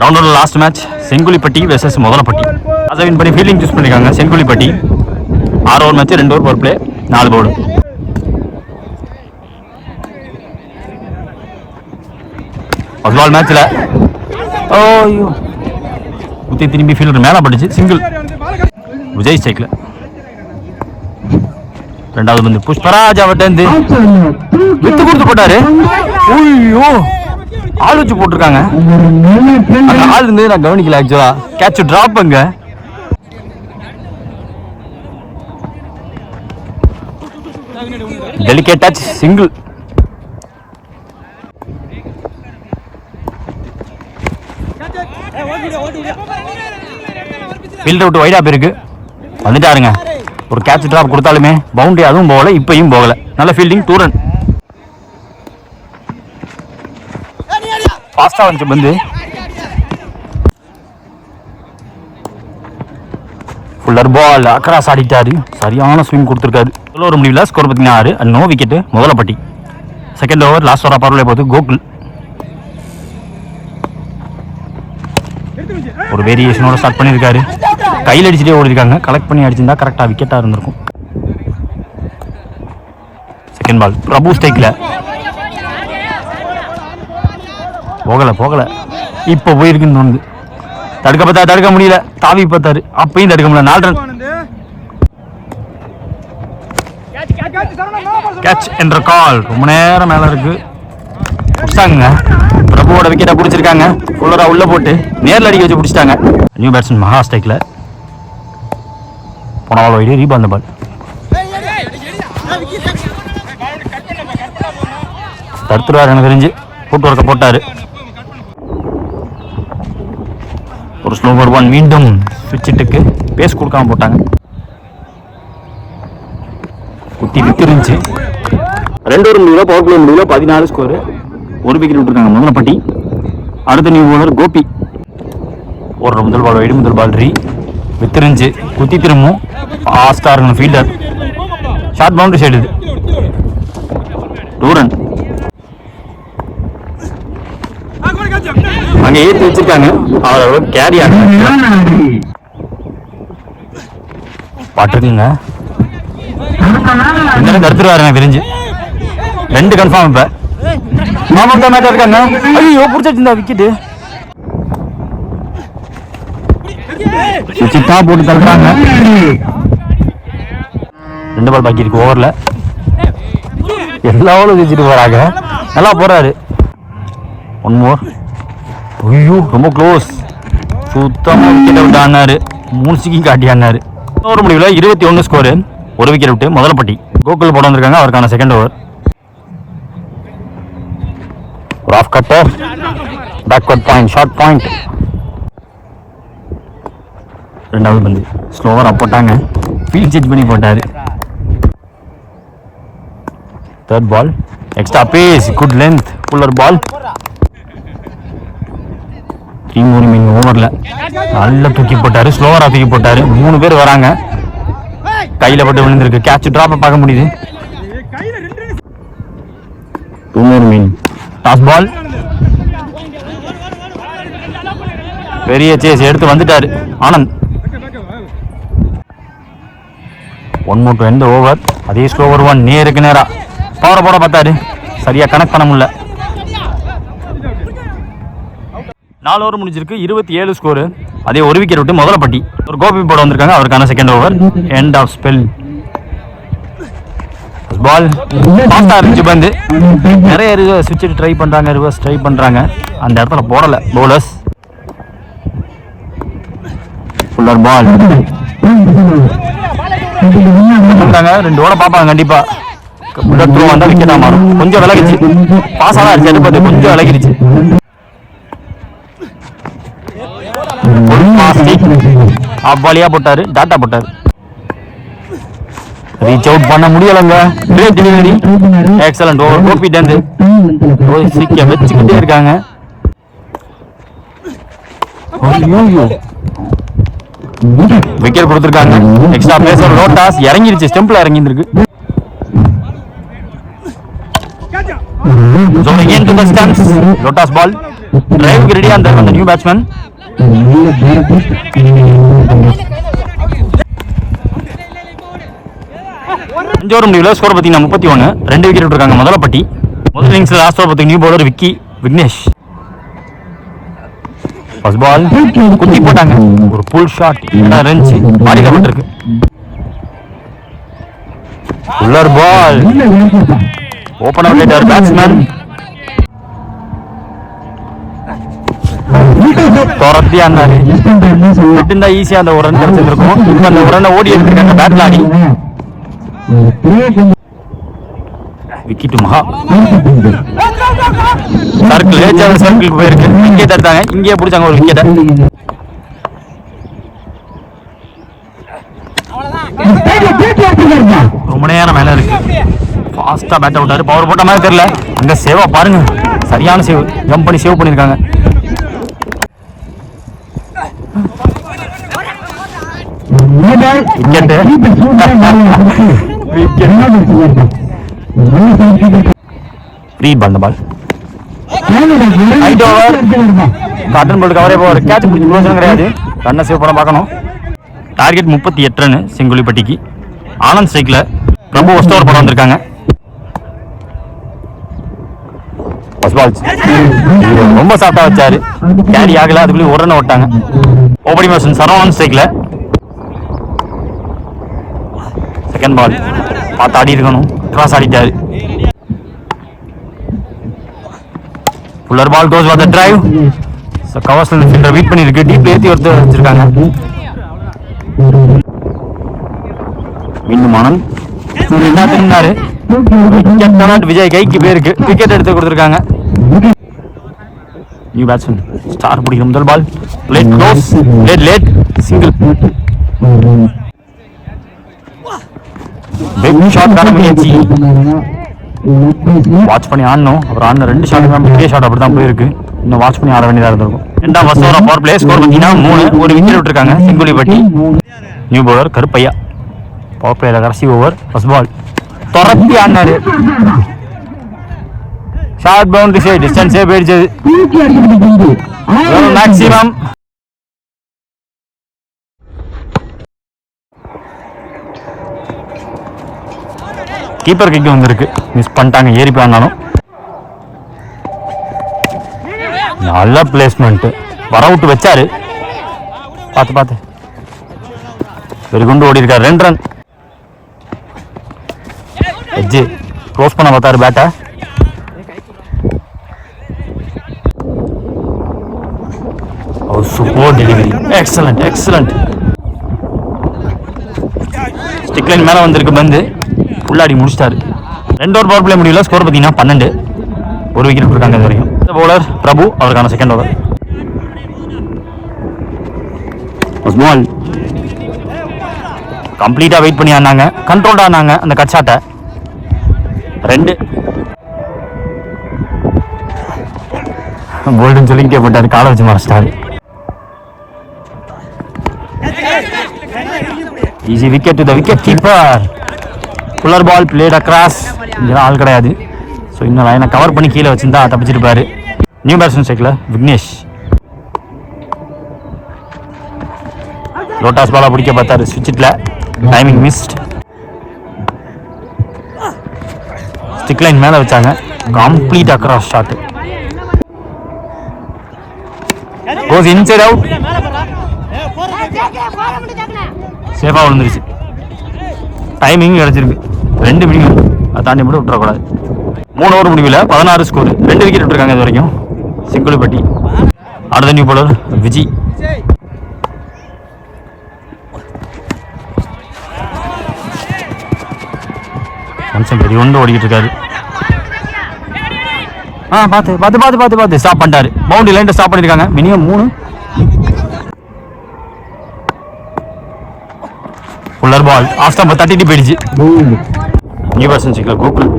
ரவுண்டோட last match Sengulipatti versus Muthalapatti. அதை win பண்ணி fielding choose பண்ணியிருக்காங்க Sengulipatti. 6 over match 2 over power play 4 ball. First ball மேட்ச்ல ஐயோ குத்தி திரும்பி ஃபீல்டர் மேலே பட்டுச்சு. சிங்கிள். விஜய் ஸ்ட்ரைக்ல. ரெண்டாவது வந்து புஷ்பராஜ் அவட்டேந்து வித்து கொடுத்து போட்டாரு. ஐயோ ஆள் வச்சு போட்டிருக்காங்க. அந்த ஆள் இருந்து நான் கவனிக்கல. ஆக்சுவலா கேட்ச் டிராப் அங்க. Delicate touch. சிங்கிள். ஃபீல்டர் விட்டு வைடா போயிருக்கு. வந்துட்டாருங்க. ஒரு கேட்ச் டிராப் கொடுத்தாலுமே பவுண்டரி அதுவும் போகல, இப்பயும் போகல. நல்ல ஃபீல்டிங். 2 ரன். ஃபாஸ்டா வந்து பந்து ஃபுல்லர் பால் அக்ராஸ் ஆடிட்டாரு. சரியான ஸ்விங் கொடுத்துருக்காரு. ஒரு முடிவில் score 16 and no wicket Mudalapatti. Second over last ஓவரா பரவலை பார்த்து கோகுல் ஒரு வேரியேஷனோட ஸ்டார்ட் பண்ணியிருக்காரு. கையில் அடிச்சுட்டே ஓடி இருக்காங்க. கலெக்ட் பண்ணி அடிச்சிருந்தா கரெக்டாக விக்கெட்டாக இருந்திருக்கும். செகண்ட் பால் பிரபு ஸ்ட்ரைக்ல. போகல இப்போ போயிருக்குன்னு தோணுது. தடுக்க முடியல. தாவி பார்த்தாரு, அப்பயும் தடுக்க முடியல. 4 ரன். கேட்ச் என்ற கால் ரொம்ப நேரம் மேல இருக்கு. பிடிச்சாங்க. பிரபுவோட விக்கெட்டை பிடிச்சிருக்காங்க. ஃபுல்லரா உள்ள போட்டு நேரில் அடிக்க வச்சு பிடிச்சிட்டாங்க. நியூ பேட்ஸ்மேன் மகா ஸ்ட்ரைக்ல. போன பால் வைடு. ரீபால் பால். தடுத்துருவார் எனக்கு தெரிஞ்சு. ஃபுட் ஒர்க்கை போட்டாரு. ஒரு ஸ்லோவர் 1 மீண்டும் ஸ்விட்சிட்டுக்கு பேஸ் கொடுக்காம போட்டாங்க. குத்தி வித்துருந்துச்சு. 2 ஓவர் முடிவில் பவர் பிளே முடிவில் 14 ஸ்கோர். 1 விக்கெட் விட்டுருக்காங்க முதலப்பட்டி. அடுத்த நியூ பவுலர் கோபி. ஒரு முதல் பால் வைடு. முதல் பால் வித்துருந்துச்சு. குத்தி திரும்பும். ஃபாஸ்டா இருக்கணும் fielder. Short boundary side. 2 run. அங்க ஏற்றி வச்சிருக்காங்க. அவரோட கேரி பாட்டுருக்குங்க. தடுத்துருவாரு எனக்கு தெரிஞ்சு. 2 கன்ஃபார்ம். இப்ப மாமன் தான் மேட்ச் இருக்காங்க. ஐயோ பிடிச்சிருந்தா விக்கெட்டு. சித்தா போட்டு தள்ளுறாங்க. 2 பால் பாக்கி இருக்கு ஓவர்ல. எல்லா ஓவரும் வச்சுட்டு போறாங்க. நல்லா போறாரு. 1 மோர். ஐயோ ரொம்ப க்ளோஸ். சுத்தமா விக்கெட்டை விட்டு ஆனாரு. 3 சிக்கிங் காட்டி ஆனாரு. ஓவர் முடிவில் 21 ஸ்கோரு. 1 விக்கெட் விட்டு முதலப்பட்டி. கோகுல் போட வந்திருக்காங்க. அவருக்கான செகண்ட் ஓவர். ஒரு off cutter. Backward point. Short point. ரெண்டாவது பந்து ஸ்லோவரா போட்டாங்க. ஃபீல்ட் சேஞ்ச் பண்ணி போட்டாரு. Third ball extra pace. Good length. Fuller ball. 3 மீன் ஓவர்ல நல்லா தூக்கி போட்டாரு. ஸ்லோவரா தூக்கி போட்டாரு. 3 பேர் வராங்க. கையில பட்டு விழுந்திருக்கு. கேட்ச் டிராப்பை பார்க்க முடியுது. 2 மீன் டாஸ் பால். பெரிய சேஸ் எடுத்து வந்துட்டாரு Anand. 1 more to end the over. அதே ஸ்லோவர் 1 நேருக்கு நேரா பவரை போட பார்த்தாரு. சரியா கனெக்ட் பண்ண முடியல. 4 ஓவர் முடிஞ்சிருக்கு. 27 ஸ்கோரு. அதே 1 விக்கெட் விட்டு முதலப்பட்டி. ஒரு கோபி போட வந்திருக்காங்க. அவருக்கான second over. End of spell. Ball ஃபாஸ்டா இருந்துச்சு பந்து. நிறைய ஸ்விட்ச் ட்ரை பண்றாங்க. ரிவர்ஸ் ட்ரை பண்றாங்க. அந்த இடத்துல போடல பவுலர்ஸ். ஃபுல்லர் பால். 2 ஓட பாப்பாங்க கண்டிப்பா. த்ரோ வந்தா விக்கெட்டா மாறும். கொஞ்சம் விலகிச்சு. பாஸ் ஆனா அடிச்சு கொஞ்சம் விலகிடுச்சு. அவ்வாலியா போட்டாரு. டாட்டா போட்டாரு. ரீச் அவுட் பண்ண முடியலங்க. Great delivery. Excellent over. Gopi டந்து சிக்க வச்சுக்கிட்டே இருக்காங்க. விக்கெட் கொடுத்துருக்காங்க. எக்ஸ்ட்ரா பேசர் லோட்டாஸ் இறங்கிருச்சு. ஸ்டெம்ப்ல இறங்கிருக்கு. ஸ்டான்ஸ். லோட்டாஸ் பால் டிரைவுக்கு ரெடியா இருந்தார் அந்த நியூ பேட்ஸ்மேன். அஞ்சோவர் முடிவில் ஸ்கோர் பார்த்தீங்கன்னா 31. 2 விக்கெட் விட்டுருக்காங்க முதல்ல பட்டி. முதல் இன்னிங்ஸ்ல லாஸ்ட் ஓவர் பார்த்தீங்க new bowler Vignesh. First ball குத்தி போட்டாங்க. ஒரு புல் ஷாட் இருந்துச்சு, பாதிக்கப்பட்டிருக்கு. புல்லர் பால் ஓபன் அவுட் ஆயிட்டார் பேட்ஸ்மேன். துரத்தியா இருந்தாரு. இருந்தா ஈஸியா அந்த ஒரு ரன் கிடைச்சிருக்கும். இப்ப அந்த ஒரு ரன் ஓடி எடுத்திருக்காங்க பேட்ல ஆடி. விக்கெட் மகா சர்க்கிள் சர்க்கிளுக்கு போயிருக்கு. இங்கே தடுத்தாங்க, இங்கே பிடிச்சாங்க ஒரு விக்கெட்டை. ரொம்ப நேரம் மேல இருக்கு. ஃபாஸ்டா பேட் அவுட்டாரு. பவர் போட்ட மாதிரி தெரியல. அங்க சேவா பாருங்க, சரியான சேவ். ஜம்ப் பண்ணி சேவ் பண்ணிருக்காங்க. காட்டன் போல்ட் கவரே போவார். கேட்ச் பிடிச்சி பிரயோஜனம் கிடையாது. ரன்னை சேவ் பண்ண பார்க்கணும். டார்கெட் 38 ரன் செங்குலிப்பட்டிக்கு. ஆனந்த் ஸ்ட்ரைக்ல பிரபு ஃபர்ஸ்ட் ஓவர் போட வந்திருக்காங்க. ரொம்ப சாஃப்டா வச்சாரு, கேரி ஆகல. அதுக்குள்ளே ஒரு ரன் ஓட்டாங்க. ஓபனிங் பேட்ஸ்மேன் சரவணன் ஸ்ட்ரைக்ல. செகண்ட் பால் பார்த்து ஆடி இருக்கணும், கிராஸ் ஆடிட்டாரு. Fuller ball goes for the drive. கவர்ஸ்ல ஃபீல்டர் வெயிட் பண்ணி இருக்கு. டீப்ல ஏத்தி ஒருத்தர் வச்சிருக்காங்க. மீண்டும் ஆனந்த் விஜய் கைக்கு பேருக்கு விக்கெட் எடுத்து கொடுத்திருக்காங்க. நியூ பேட்ஸ்மேன் ஸ்டார் பிடிக்கும் முதல் பால். Late close, late single. Big shot காண முயற்சி. வாட்ச் பண்ணி ஆடணும். அப்புறம் ஆடின 2 ஷாட் தான் பெரிய ஷாட் அப்படி தான் போயிருக்கு. இன்னும் வாட்ச் பண்ணி ஆட வேண்டியதாக இருந்திருக்கும். ரெண்டாம் first over power play. Score பார்த்தீங்கன்னா 3. ஒரு விக்கெட் விட்டுருக்காங்க Sengulipatti. New bowler Karuppaiya. Power பிளேல கடைசி ஓவர். ஃபர்ஸ்ட் பால் துரத்தி ஆடினாரு. ஷார்ட் பவுண்டரி சைடு டிஸ்டன்ஸே போயிடுச்சு. மேக்ஸிமம் கீப்பர் கிக் வந்திருக்கு. மிஸ் பண்ணிட்டாங்க. ஏறி போனாலும் நல்ல பிளேஸ்மெண்ட். வர விட்டு வச்சாரு. பார்த்து வெறி கொண்டு ஓடி இருக்காரு. 2 ரன். எஜ்ஜு க்ளோஸ் பண்ண பார்த்தாரு பேட்டை. Super delivery. Excellent. Stick line மேல வந்திருக்கு பந்து. ஃபுல்லாடி முடிச்சிட்டாரு. 2 ஓவர் பவர் பிளே முடியல. ஸ்கோர் பார்த்தீங்கன்னா 12. ஒரு விக்கெட் இருக்காங்க இது வரைக்கும். பவுலர் பிரபு, அவருக்கான செகண்ட் ஓவர். பால் கம்ப்ளீட்டா வெயிட் பண்ணி ஆனாங்க. கண்ட்ரோல்டா ஆனாங்க அந்த கட் ஷாட்டை. 2 போல்டுன்னு சொல்லிக்கிட்டே போட்டாரு. காலை வச்சு மறைச்சிட்டாரு. Easy wicket to the wicket keeper. Fuller ball played across. இங்கே ஆள் கிடையாது. ஸோ இன்னும் லைனை கவர் பண்ணி கீழே வச்சிருந்தா தப்பிச்சிருப்பாரு. நியூ பேட்ஸ்மேன் ஸ்ட்ரைக்ல விக்னேஷ். லோட்டாஸ் பாலா பிடிக்க பார்த்தாரு. ஸ்விட்சிட்ல டைமிங் மிஸ்ட். ஸ்டிக் லைன் மேலே வச்சாங்க. Complete across shot. Goes inside out. சேஃபாக விழுந்துருச்சு. டைமிங் கிடைச்சிருக்கு. 2 மினிட். அதை தாண்டி மட்டும் விட்டுறக்கூடாது. 3 ஓவர் முடிவில் 16 ஸ்கோர். 2 விக்கெட் விட்டுருக்காங்க இது வரைக்கும் செங்குலிப்பட்டி. அடுத்த நியூ பவுலர் விஜய். பெரிய ஒன்று ஓடிக்கிட்டு இருக்காரு. பார்த்து ஸ்டாப் பண்ணிட்டாரு. பவுண்டரி லைன் ஸ்டாப் பண்ணிருக்காங்க. Minimum 3. Fuller ball off stump தட்டிட்டு போயிடுச்சு. நியூ பேட்ஸ்மேன் ஸ்ட்ரைக்ல கோகுல்.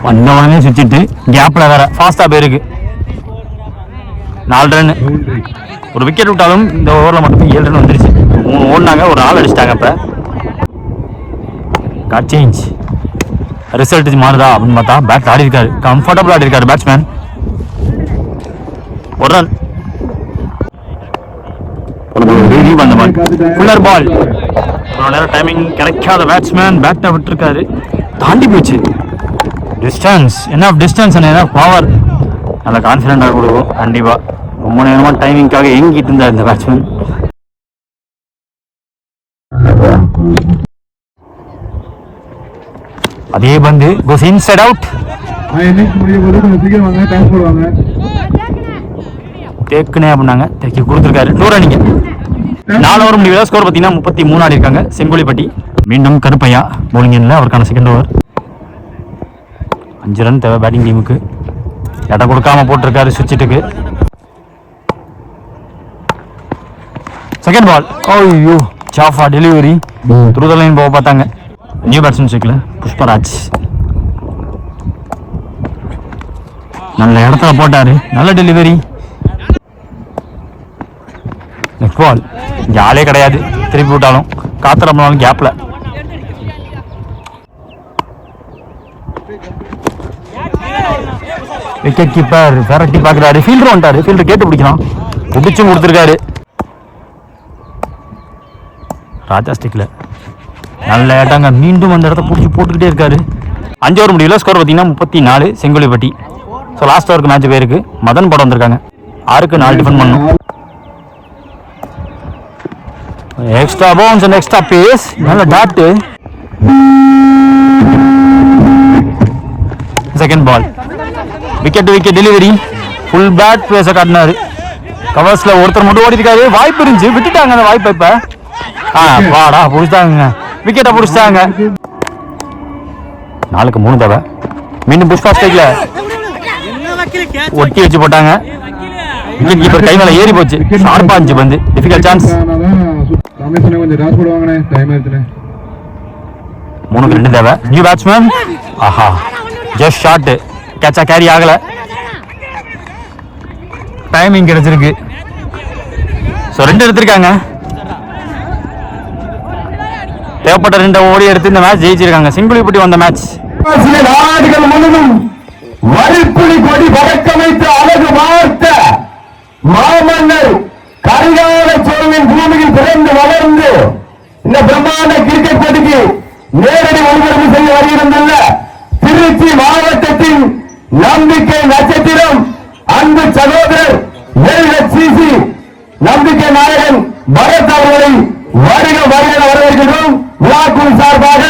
வந்தவனே சுவிச்சிட்டு கேப்ல வேற ஃபாஸ்டா போயிருக்கு. 4 ரன். ஒரு விக்கெட் விட்டாலும் இந்த ஓவரில் மட்டும் 7 ரன் வந்துருச்சு. 3 ஓடினாங்க, ஒரு 4 அடிச்சிட்டாங்க. இப்போ காட் சேஞ்ச். ரிசல்ட் மாறுதா அப்படின்னு பார்த்தா பேட் ஆடி இருக்காரு, கம்ஃபர்டபுள் ஆடி இருக்காரு பேட்ஸ்மேன். ஒரு ரன். ஃபுல்லர் பால். இவ்வளோ நேரம் டைமிங் கிடைக்காத பேட்ஸ்மேன் பேட்டை விட்டுருக்காரு, தாண்டி போச்சு. டிஸ்டன்ஸ் என்ன டிஸ்டன்ஸ் என்ன பவர், நல்ல கான்ஃபிடென்ட்டாக கொடுக்கும் கண்டிப்பாக. ரொம்ப நேரமாக டைமிங்காக எங்கிட்டு இருந்தார் இந்த பேட்ஸ்மேன். அதே பந்து கோஸ் இன்சைட் அவுட். தேக்குனே அப்படின்னாங்க, தேக்கி கொடுத்துருக்காரு. 2 ரன்னிங்க. 4 ஓவர் முடிவில் ஸ்கோர் பார்த்தீங்கன்னா 33 ஆடி இருக்காங்க செங்கோலிப்பட்டி. மீண்டும் கருப்பையா பவுலிங் இல்லை, அவருக்கான செகண்ட் ஓவர். 5 ரன் தேவை பேட்டிங் டீமுக்கு. இடம் கொடுக்காம போட்டிருக்காரு சுவிட்சுக்கு. Second ball. ஐயோ சாஃபா டெலிவரி த்ரூ த லைன் போக பார்த்தாங்க. நியூ பேட்ஸ்மேன் சேர்க்கல புஷ்பராஜ். நல்ல இடத்துல போட்டாரு, நல்ல டெலிவரி. நெக்ஸ்ட் பால். இங்கே ஆளே கிடையாது, திருப்பி விட்டாலும் காத்திர போனாலும் கேப்ல. விக்கெட் கீப்பர் விரட்டி பார்க்குறாரு, ஃபீல்டர் வந்துட்டாரு, ஃபீல்டர் கேட்டு பிடிக்கலாம், பிடிச்சும் கொடுத்துருக்காரு. ராஜா ஸ்டிக்ல நல்ல ஏட்டாங்க, மீண்டும் அந்த இடத்த பிடிச்சி போட்டுக்கிட்டே இருக்காரு. 5 ஓவர் முடிவில் ஸ்கோர் பார்த்தீங்கன்னா 34 செங்கோலிப்பட்டி. ஸோ லாஸ்ட் ஓவருக்கு மேட்ச் பேருக்கு மதன் படம் வந்திருக்காங்க. 6க்கு 4 டிஃபெண்ட் பண்ணணும். Extra bounce and extra pace, நல்ல dot. Second ball. Wicket delivery, full bat பேஸை காட்டினாரு. கவர்ஸ்ல ஒருத்தர் மட்டும் ஓடி இருக்காரு, வாய்ப்பு இருந்துச்சு விட்டுட்டாங்க அந்த வாய்ப்பை. இப்ப பாடா புடிச்சிட்டாங்க, விக்கெட்டை புடிச்சிட்டாங்க. 4க்கு 3 தேவை. மீண்டும் புஷ்பா ஸ்ட்ரைக்ல ஒட்டி வச்சு போட்டாங்க. விக்கெட் கீப்பர் கை மேல ஏறி போச்சு, ஷார்ப்பா இருந்துச்சு பந்து. Difficult chance. 3க்கு 2 தேவை. New batsman. ஆஹா ஜஸ்ட் ஷாட், கேட்சா கேரி ஆகல. டைமிங் கிடைச்சிருக்கு. ஸோ 2 எடுத்திருக்காங்க. தேவைப்பட்ட 2 ஓடி எடுத்து இந்த மேட்ச் ஜெயிச்சிருக்காங்க. செங்கோலிப்பட்டி வந்த மேட்ச். நாடுகள் முழுவதும் வரிப்புலி கொடி பறக்கமைத்து அழகு வார்த்த மாமன்னர் கரிகால சோழனின் பூமியில் பிறந்து வளர்ந்து இந்த பிரம்மாண்ட கிரிக்கெட் போட்டிக்கு நேரடி ஒளிபரப்பு செய்ய வருகின்றன திருச்சி மாவட்டத்தின் நம்பிக்கை நட்சத்திரம் அன்பு சகோதரர் LHCC நம்பிக்கை நாயகன் பரத் அவர்களை வருக வரவேற்கிறோம். விழாக்குழு சார்பாக